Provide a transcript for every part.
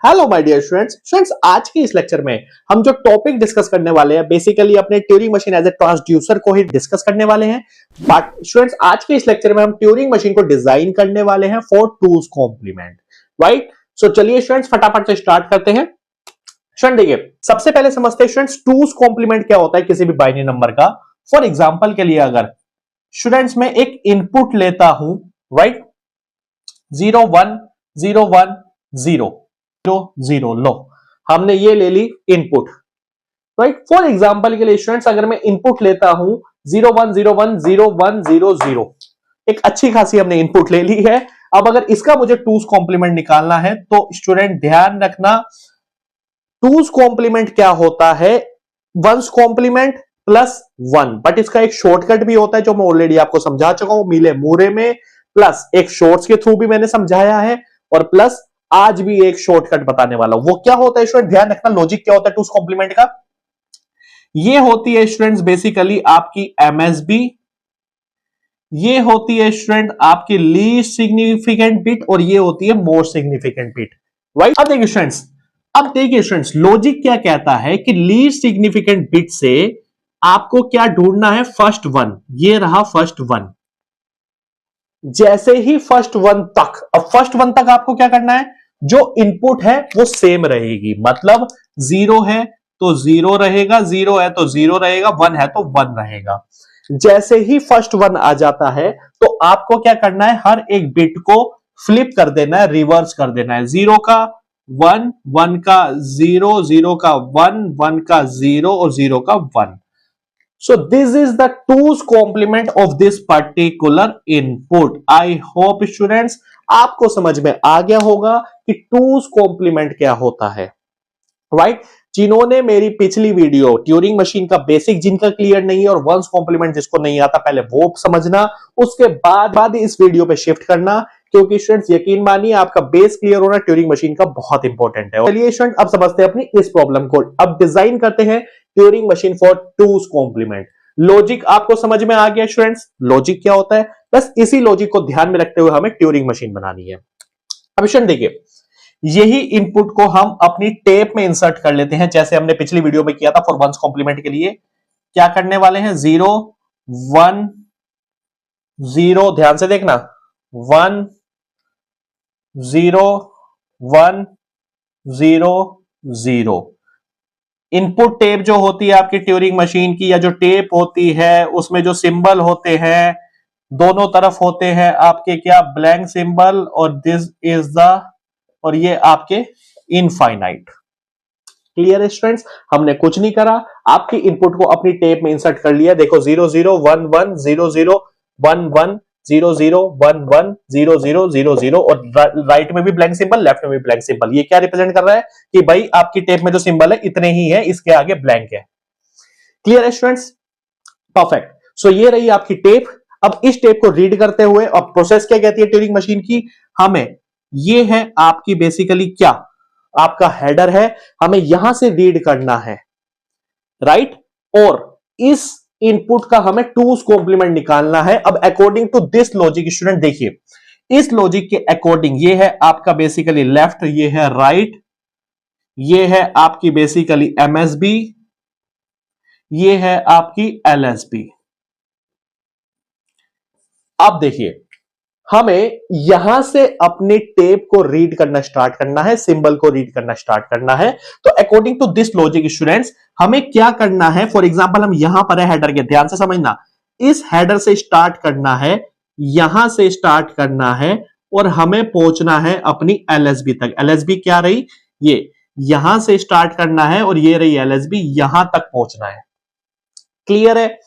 Hello my dear students आज के इस लेक्चर में हम जो टॉपिक डिस्कस करने वाले हैं बेसिकली अपने Turing machine as a transducer को ही डिस्कस करने वाले हैं। बट स्टूडेंट्स आज के इस लेक्चर में हम ट्यूरिंग मशीन को डिजाइन करने वाले हैं फॉर टूज कॉम्प्लीमेंट, राइट। सो चलिए स्टूडेंट्स फटाफट से स्टार्ट करते हैं। स्टूडेंट देखिए, सबसे पहले समझते हैं स्टूडेंट्स टूज कॉम्प्लीमेंट क्या होता है किसी भी बाइनरी नंबर का। फॉर एग्जाम्पल के लिए अगर स्टूडेंट्स में एक इनपुट लेता हूं, राइट, 0 1 0 1 0 0 लो, हमने ये ले ली इनपुट, राइट। फॉर एग्जांपल के लिए स्टूडेंट्स अगर मैं इनपुट लेता हूं 0 1 0 1 0 1 0 0, एक अच्छी खासी हमने इनपुट ले ली है। अब अगर इसका मुझे टूज कॉम्प्लीमेंट निकालना है तो स्टूडेंट ध्यान रखना, टूज कॉम्प्लीमेंट क्या होता है, वंस कॉम्प्लीमेंट प्लस 1, बट इसका एक शॉर्टकट भी होता है जो मैं ऑलरेडी आपको समझा चुका हूं मिले मूरे में, प्लस एक शॉर्ट्स के थ्रू भी मैंने समझाया है, और प्लस आज भी एक शॉर्टकट बताने वाला हूं। वो क्या होता है स्टूडेंट, ध्यान रखना, लॉजिक क्या होता है टूज कॉम्प्लीमेंट का। ये होती है स्टूडेंट्स बेसिकली आपकी एमएसबी, ये होती है स्टूडेंट आपकी लीस्ट सिग्निफिकेंट बिट, और ये होती है मोस्ट सिग्निफिकेंट बिट, राइट। अब देखिए स्टूडेंट्स लॉजिक क्या कहता है कि लीस्ट सिग्निफिकेंट बिट से आपको क्या ढूंढना है, फर्स्ट वन। ये रहा फर्स्ट वन। जैसे ही फर्स्ट वन तक, अब फर्स्ट वन तक आपको क्या करना है, जो इनपुट है वो सेम रहेगी, मतलब 0 है तो 0 रहेगा, 0 है तो 0 रहेगा, 1 है तो 1 रहेगा। जैसे ही फर्स्ट वन आ जाता है तो आपको क्या करना है, हर एक बिट को फ्लिप कर देना है, रिवर्स कर देना है। 0 का 1, 1 का 0, 0 का 1, 1 का 0 और 0 का 1। So this is the two's complement of this particular input. I hope students आपको समझ में आ गया होगा कि two's complement क्या होता है, राइट। जिन्होंने मेरी पिछली वीडियो ट्यूरिंग मशीन का बेसिक जिनका क्लियर नहीं है और वंस कॉम्प्लीमेंट जिसको नहीं आता, पहले वो समझना, उसके बाद इस वीडियो पे शिफ्ट करना, क्योंकि स्टूडेंट्स यकीन मानिए आपका बेस क्लियर होना ट्यूरिंग मशीन का बहुत इंपॉर्टेंट है। चलिए स्टूडेंट अब समझते हैं अपनी इस प्रॉब्लम को। अब डिजाइन करते हैं Turing machine for two's complement. Logic आपको समझ में आ गया स्टूडेंट्स, लॉजिक क्या होता है, बस इसी लॉजिक को ध्यान में रखते हुए हमें ट्यूरिंग मशीन बनानी है। अब स्टूडेंट देखिए, यही इनपुट को हम अपनी टेप में इंसर्ट कर लेते हैं, जैसे हमने पिछली वीडियो में किया था फॉर वंस कॉम्प्लीमेंट के लिए। क्या करने वाले हैं, 0 1 0, ध्यान से देखना, 1 0 1 0 0। इनपुट टेप जो होती है आपकी ट्यूरिंग मशीन की, या जो टेप होती है उसमें जो सिंबल होते हैं दोनों तरफ होते हैं आपके क्या, ब्लैंक सिंबल, और दिस इज द, और ये आपके इनफाइनाइट। क्लियर है स्टूडेंट्स, हमने कुछ नहीं करा, आपकी इनपुट को अपनी टेप में इंसर्ट कर लिया। देखो 0 0 1 1 0 0 1 1 0 0 1 1 0 0 0 0, और राइट में भी ब्लैंक सिंबल, लेफ्ट में भी ब्लैंक सिंबल। ये क्या रिप्रेजेंट कर रहा है कि भाई आपकी टेप में जो सिंबल है इतने ही है, इसके आगे ब्लैंक है। क्लियर है स्टूडेंट्स, परफेक्ट। सो ये रही आपकी टेप। अब इस टेप को रीड करते हुए, अब प्रोसेस क्या कहती है ट्यूरिंग मशीन की, हमें ये है आपकी बेसिकली क्या, आपका हेडर है, हमें यहां से रीड करना है, राइट, और इस इनपुट का हमें टूज कॉम्प्लीमेंट निकालना है। अब according to this logic student देखिए, इस लॉजिक के अकॉर्डिंग ये है आपका बेसिकली लेफ्ट, ये है राइट, ये है आपकी बेसिकली एमएसबी, ये है आपकी एलएसबी। अब देखिए, हमें यहां से अपनी टेप को रीड करना स्टार्ट करना है, सिंबल को रीड करना स्टार्ट करना है। तो according to this logic students हमें क्या करना है, फॉर एग्जांपल हम यहां पर है हेडर के, ध्यान से समझना, इस हेडर से स्टार्ट करना है, यहां से स्टार्ट करना है, और हमें पहुंचना है अपनी एलएसबी तक। एलएसबी क्या रही, ये यहां से स्टार्ट करना है और ये रही एलएसबी, यहां तक पहुंचना है। क्लियर है,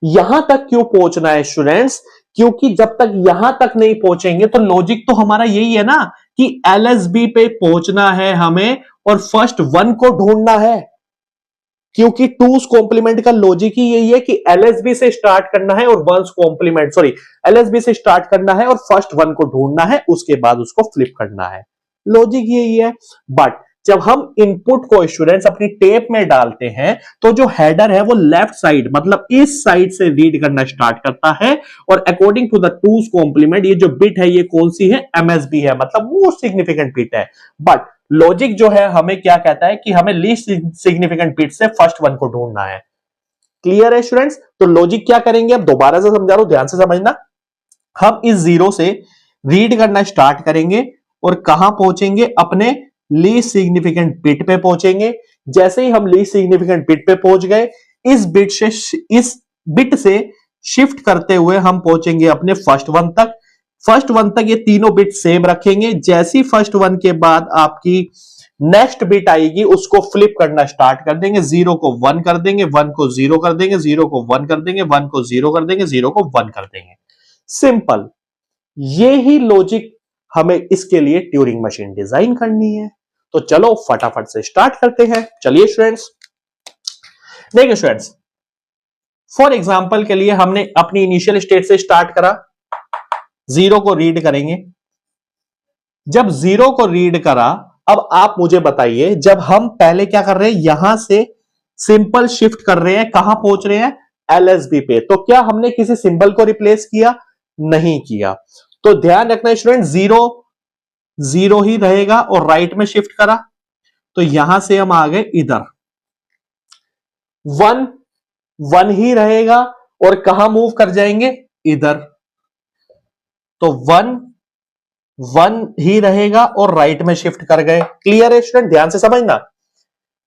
यहां तक क्यों पहुंचना है स्टूडेंट्स, क्योंकि जब तक यहां तक नहीं पहुंचेंगे तो लॉजिक तो हमारा यही है ना कि एलएसबी पे पहुंचना है हमें और फर्स्ट वन को ढूंढना है, क्योंकि टूज कॉम्प्लीमेंट का लॉजिक ही यही है कि एलएसबी से स्टार्ट करना है और वंस कॉम्प्लीमेंट, सॉरी, एलएसबी से स्टार्ट करना है और फर्स्ट वन को ढूंढना है, उसके बाद उसको फ्लिप करना है। लॉजिक यही है। बट जब हम इनपुट को स्टूडेंट्स अपनी टेप में डालते हैं तो जो हेडर है वो लेफ्ट साइड मतलब इस साइड से रीड करना स्टार्ट करता है और according to the two's complement ये जो बिट है ये कौन सी है, एमएसबी है, मतलब मोस्ट सिग्निफिकेंट बिट है। बट लॉजिक जो है हमें क्या कहता है कि हमें लीस्ट सिग्निफिकेंट बिट से फर्स्ट वन को ढूंढना है। क्लियर है स्टूडेंट्स? तो लॉजिक क्या करेंगे, अब दोबारा से समझा रहा हूं, ध्यान से समझना। हम इस जीरो से रीड करना स्टार्ट करेंगे और कहां पहुंचेंगे, अपने लीस्ट सिग्निफिकेंट बिट पे पहुंचेंगे। जैसे ही हम लीस्ट सिग्निफिकेंट बिट पे पहुंच गए, इस बिट से शिफ्ट करते हुए हम पहुंचेंगे अपने फर्स्ट वन तक। फर्स्ट वन तक ये तीनों बिट सेम रखेंगे। जैसी फर्स्ट वन के बाद आपकी नेक्स्ट बिट आएगी उसको फ्लिप करना स्टार्ट कर देंगे। जीरो को वन कर देंगे, वन को जीरो कर देंगे, जीरो को वन कर देंगे, वन को जीरो कर देंगे, जीरो को वन कर देंगे। सिंपल। ये ही लॉजिक हमें इसके लिए ट्यूरिंग मशीन डिजाइन करनी है। तो चलो फटाफट से स्टार्ट करते हैं। चलिए स्टूडेंट्स, देखिए स्टूडेंट्स, फॉर एग्जांपल के लिए हमने अपनी इनिशियल स्टेट से स्टार्ट करा, जीरो को रीड करेंगे। जब जीरो को रीड करा, अब आप मुझे बताइए, जब हम पहले क्या कर रहे हैं, यहां से सिंपल शिफ्ट कर रहे हैं, कहां पहुंच रहे हैं, एलएसबी पे, तो क्या हमने किसी सिंबल को रिप्लेस किया? नहीं किया। तो ध्यान रखना स्टूडेंट, जीरो जीरो ही रहेगा और राइट में शिफ्ट करा तो यहां से हम आ गए इधर। वन वन ही रहेगा और कहां मूव कर जाएंगे, इधर। तो वन वन ही रहेगा और राइट में शिफ्ट कर गए। क्लियर है स्टूडेंट? ध्यान से समझना।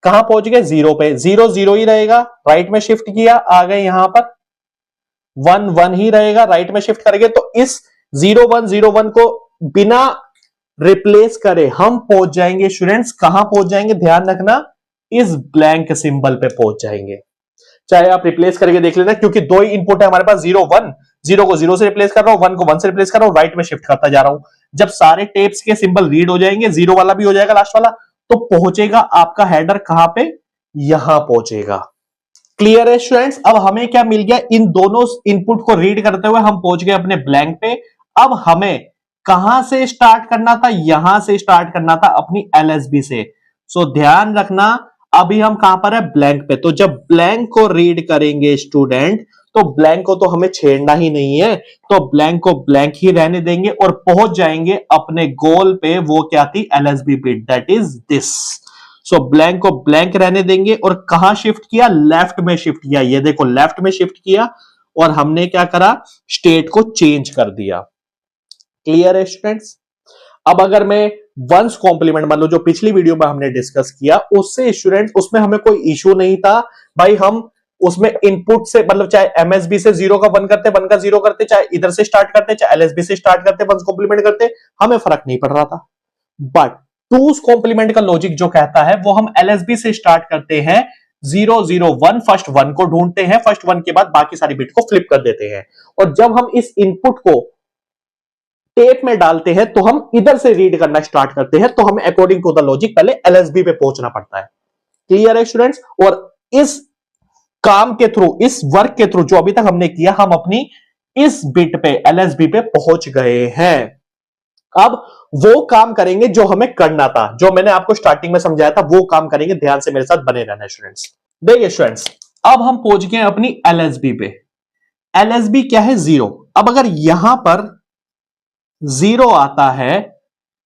कहां पहुंच गए, जीरो पे, जीरो जीरो ही रहेगा, राइट में शिफ्ट किया, आ गए यहां पर। वन वन ही रहेगा, राइट में शिफ्ट करेंगे तो इस 0101 को बिना रिप्लेस करे हम पहुंच जाएंगे स्टूडेंट्स, कहां पहुंच जाएंगे, ध्यान रखना, इस ब्लैंक सिंबल पे पहुंच जाएंगे। चाहे आप रिप्लेस करके देख लेना, क्योंकि दो ही इनपुट है हमारे पास, जीरो वन, जीरो को जीरो से रिप्लेस कर रहा हूं, वन को वन से रिप्लेस कर रहा हूं, राइट में शिफ्ट करता जा रहा हूं। जब सारे टेप्स के सिंबल रीड हो जाएंगे, जीरो वाला भी हो जाएगा लास्ट वाला, तो पहुंचेगा आपका हेडर कहां पे, यहां पहुंचेगा। क्लियर है स्टूडेंट्स? अब हमें क्या मिल गया, इन दोनों इनपुट को रीड करते हुए हम पहुंच गए अपने ब्लैंक पे। अब हमें कहां से स्टार्ट करना था, यहां से स्टार्ट करना था अपनी एलएसबी से। सो ध्यान रखना, अभी हम कहां पर है, ब्लैंक पे। तो जब ब्लैंक को रीड करेंगे स्टूडेंट, तो ब्लैंक को तो हमें छेड़ना ही नहीं है, तो ब्लैंक को ब्लैंक ही रहने देंगे और पहुंच जाएंगे अपने गोल पे। वो क्या थी, LSB bit, that is this. So blank को ब्लैंक रहने देंगे और कहां शिफ्ट किया, लेफ्ट में शिफ्ट किया। ये देखो लेफ्ट में शिफ्ट किया और हमने क्या करा, स्टेट को चेंज कर दिया। क्लियर है स्टूडेंट्स? अब अगर मैं वंस कॉम्प्लीमेंट मान लो, जो पिछली वीडियो में हमने डिस्कस किया, उससे स्टूडेंट उसमें हमें कोई इश्यू नहीं था भाई। हम उसमें इनपुट से मतलब चाहे एमएसबी से जीरो का वन करते, वन का जीरो करते, चाहे इधर से स्टार्ट करते, चाहे एलएसबी से स्टार्ट करते, वंस कॉम्प्लीमेंट करते, हमें फर्क नहीं पड़ रहा था। बट टूज कॉम्प्लीमेंट का लॉजिक जो कहता है वो हम एलएसबी से स्टार्ट करते हैं, 001 फर्स्ट वन को ढूंढते हैं, फर्स्ट वन के बाद बाकी सारी बिट को फ्लिप कर देते हैं। और जब हम इस इनपुट को टेप में डालते हैं तो हम इधर से रीड करना स्टार्ट करते हैं, तो हमें अकॉर्डिंग टू द लॉजिक पहले एलएसबी पे पहुंचना पड़ता है। क्लियर है स्टूडेंट्स? और इस काम के थ्रू, इस वर्क के थ्रू जो अभी तक हमने किया, हम अपनी इस बिट पे, एलएसबी पे पहुंच गए हैं। अब वो काम करेंगे जो हमें करना था, जो मैंने आपको स्टार्टिंग में समझाया था, वो काम करेंगे। ध्यान से मेरे साथ बने रहना स्टूडेंट्स। देखिए स्टूडेंट्स, अब हम पहुंच गए अपनी एलएसबी पे। एलएसबी क्या है, जीरो। अब अगर यहां पर जीरो आता है,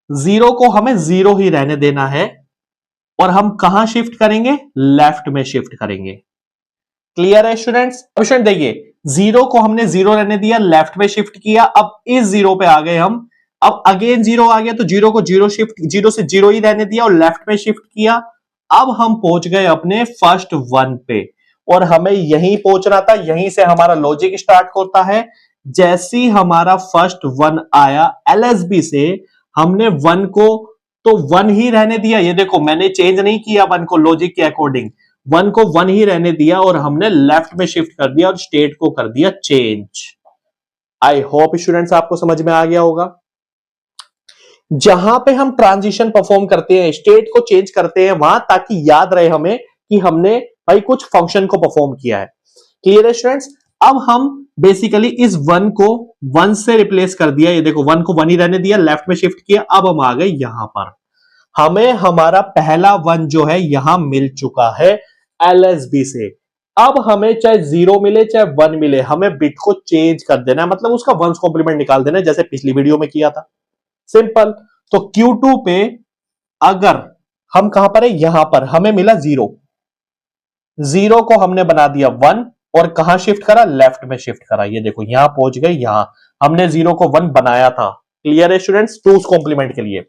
जीरो को हमें जीरो ही रहने देना है और हम कहां शिफ्ट करेंगे, लेफ्ट में शिफ्ट करेंगे। क्लियर है स्टूडेंट्स? अब स्टूडेंट देखिए, जीरो को हमने जीरो रहने दिया, लेफ्ट में शिफ्ट किया, अब इस जीरो पे आ गए हम। अब अगेन जीरो आ गया तो जीरो को जीरो शिफ्ट, जीरो से जीरो ही रहने दिया और लेफ्ट में शिफ्ट किया। अब हम पहुंच गए अपने फर्स्ट वन पे और हमें यहीं पहुंचना था, यहीं से हमारा लॉजिक स्टार्ट होता है। जैसी हमारा फर्स्ट वन आया एलएसबी से, हमने वन को तो वन ही रहने दिया। ये देखो मैंने चेंज नहीं किया वन को, लॉजिक के अकॉर्डिंग वन को वन ही रहने दिया और हमने लेफ्ट में शिफ्ट कर दिया और स्टेट को कर दिया चेंज। आई होप स्टूडेंट्स आपको समझ में आ गया होगा। जहां पे हम ट्रांजिशन परफॉर्म करते हैं, स्टेट को चेंज करते हैं वहां, ताकि याद रहे हमें कि हमने भाई कुछ फंक्शन को परफॉर्म किया है। क्लियर है स्टूडेंट्स? अब हम बेसिकली इस वन को वन से रिप्लेस कर दिया। ये देखो वन को वन ही रहने दिया, लेफ्ट में शिफ्ट किया, अब हम आ गए यहां पर। हमें हमारा पहला 1 जो है यहां मिल चुका है LSB से। अब हमें चाहे 0 मिले चाहे 1 मिले, हमें बिट को चेंज कर देना है, मतलब उसका 1s कॉम्प्लीमेंट निकाल देना है, जैसे पिछली वीडियो में किया था। सिंपल। तो Q2 पे अगर हम कहां पर है, यहां पर हमें मिला 0, 0 को हमने बना दिया 1 और कहां शिफ्ट करा, लेफ्ट में शिफ्ट करा। ये देखो यहां पहुंच गए, यहां हमने 0 को 1 बनाया था। क्लियर है स्टूडेंट्स, 2s कॉम्प्लीमेंट के लिए।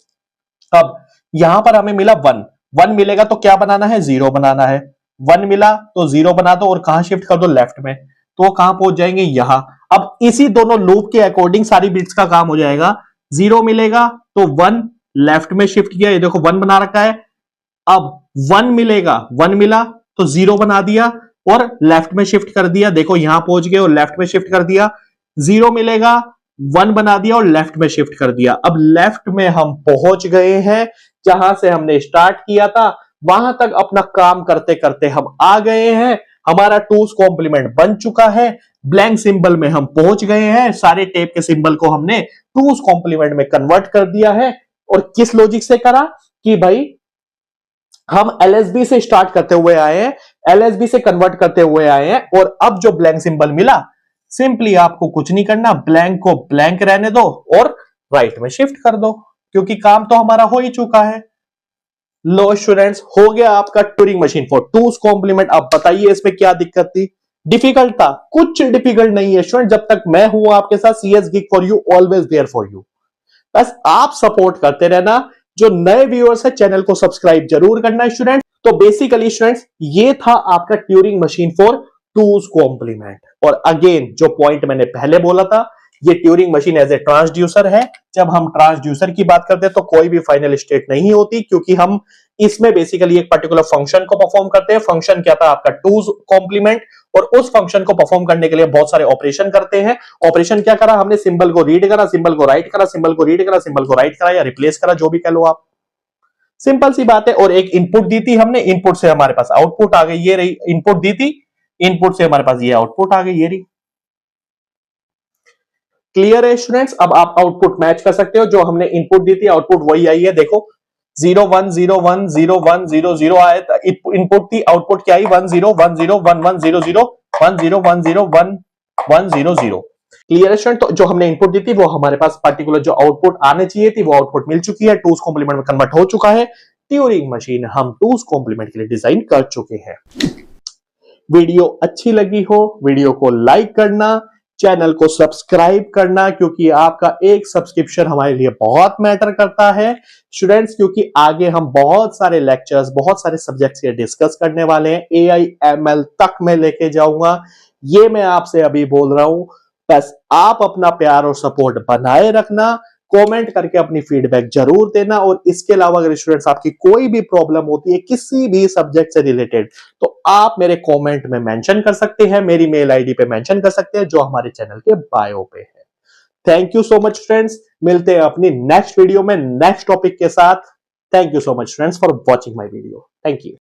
अब यहां पर हमें मिला 1, 1 मिलेगा तो क्या बनाना है, 0 बनाना है। 1 मिला तो 0 बना दो और कहां शिफ्ट कर दो, लेफ्ट में। तो वो कहां पहुंच जाएंगे, यहां। अब इसी दोनों लूप के अकॉर्डिंग सारी बिट्स का काम हो जाएगा। 0 मिलेगा तो 1 लेफ्ट में शिफ्ट किया, ये देखो 1 बना रखा है। अब 1 मिलेगा, 1 मिला तो 0 बना दिया और लेफ्ट में शिफ्ट कर दिया, देखो यहां पहुंच गए और लेफ्ट में शिफ्ट कर दिया। 0 मिलेगा, 1 बना दिया और लेफ्ट में शिफ्ट कर दिया। अब लेफ्ट में हम पहुंच गए हैं, जहां से हमने स्टार्ट किया था वहां तक अपना काम करते करते हम आ गए हैं। हमारा 2s कॉम्प्लीमेंट बन चुका है। ब्लैंक सिंबल में हम पहुंच गए हैं, सारे टेप के सिंबल को हमने 2s कॉम्प्लीमेंट में कन्वर्ट कर दिया है। और किस लॉजिक से करा कि भाई हम LSB से स्टार्ट करते हुए आए हैं, LSB से कन्वर्ट करते हुए आए हैं, और अब जो ब्लैंक सिंबल मिला, सिंपली आपको कुछ नहीं करना, ब्लैंक को ब्लैंक रहने दो और राइट में शिफ्ट कर दो, क्योंकि काम तो हमारा हो ही चुका है। लो स्टूडेंट्स, हो गया आपका Turing machine for 2s complement. अब बताइए इसमें क्या दिक्कत थी, डिफिकल्ट था? कुछ डिफिकल्ट नहीं है स्टूडेंट, जब तक मैं हूं आपके साथ, CS Geek for you always there for you. बस आप सपोर्ट करते रहना। जो नए व्यूअर्स है चैनल को सब्सक्राइब जरूर करना है स्टूडेंट। तो बेसिकली स्टूडेंट्स ये था आपका Turing machine for 2s complement. और अगेन जो पॉइंट मैंने पहले बोला था, ये Turing machine as a transducer है। जब हम ट्रांसड्यूसर की बात करते हैं तो कोई भी फाइनल स्टेट नहीं होती, क्योंकि हम इसमें बेसिकली एक पर्टिकुलर फंक्शन को परफॉर्म करते हैं। फंक्शन क्या था आपका 2s कॉम्प्लीमेंट, और उस फंक्शन को परफॉर्म करने के लिए बहुत सारे ऑपरेशन करते हैं। ऑपरेशन क्या करा हमने, सिंबल को रीड करा, सिंबल को राइट करा, सिंबल को रीड करा, सिंबल को राइट करा या रिप्लेस करा, जो भी कह लो आप। सिंपल सी बात है। और एक इनपुट दी थी हमने, इनपुट से हमारे पास आउटपुट आ गई, ये रही इनपुट दी थी, इनपुट से हमारे पास ये आउटपुट आ गई, ये रही। क्लियर है स्टूडेंट्स? अब आप आउटपुट मैच कर सकते हो, जो हमने इनपुट दी थी आउटपुट वही आई है। देखो 0 1 0 1 0 1 0 0 आया, इनपुट थी, आउटपुट क्या आई, 1 0 1 0 1 1 0 0 1 0 1 0 1 1 0 0। क्लियर है स्टूडेंट? तो जो हमने इनपुट दी थी वो हमारे पास पर्टिकुलर जो आउटपुट आने चाहिए थी वो आउटपुट मिल चुकी है, 2s कॉम्प्लीमेंट में कन्वर्ट हो चुका है। ट्यूरिंग मशीन हम 2s कॉम्प्लीमेंट के लिए डिजाइन कर चुके हैं। वीडियो अच्छी लगी हो, वीडियो को लाइक करना, चैनल को सब्सक्राइब करना, क्योंकि आपका एक सब्सक्रिप्शन हमारे लिए बहुत मैटर करता है स्टूडेंट्स, क्योंकि आगे हम बहुत सारे लेक्चर्स, बहुत सारे सब्जेक्ट्स के डिस्कस करने वाले हैं। AI ML तक मैं लेके जाऊंगा, ये मैं आपसे अभी बोल रहा हूं। बस आप अपना प्यार और सपोर्ट बनाए रखना, कमेंट करके अपनी फीडबैक जरूर देना। और इसके अलावा अगर स्टूडेंट्स आपकी कोई भी प्रॉब्लम होती है किसी भी सब्जेक्ट से रिलेटेड, तो आप मेरे कमेंट में मेंशन कर सकते हैं, मेरी मेल आईडी पे मेंशन कर सकते हैं, जो हमारे चैनल के बायो पे है। Thank you so much friends, मिलते हैं अपनी नेक्स्ट वीडियो में नेक्स्ट टॉपिक के साथ। Thank you so much friends for watching my video. Thank you.